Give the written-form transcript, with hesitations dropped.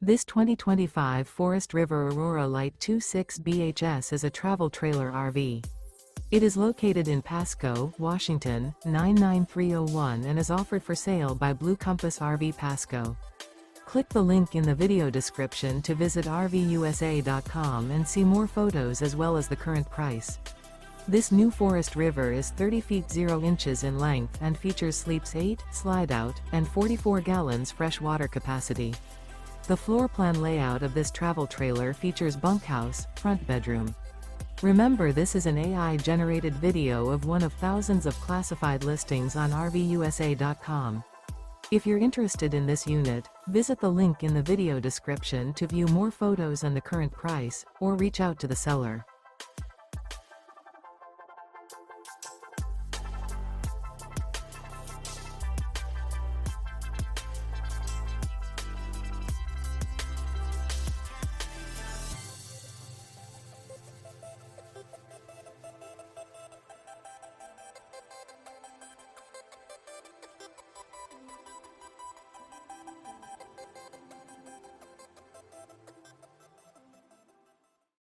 This 2025 Forest River Aurora Light 26 BHS is a travel trailer RV. It is located in Pasco, Washington, 99301 and is offered for sale by Blue Compass RV Pasco. Click the link in the video description to visit RVUSA.com and see more photos as well as the current price. This new Forest River is 30 feet 0 inches in length and features sleeps 8, Slideout, and 44 gallons fresh water capacity. The floor plan layout of this travel trailer features bunkhouse, front bedroom. Remember, this is an AI-generated video of one of thousands of classified listings on RVUSA.com. If you're interested in this unit, visit the link in the video description to view more photos and the current price, or reach out to the seller.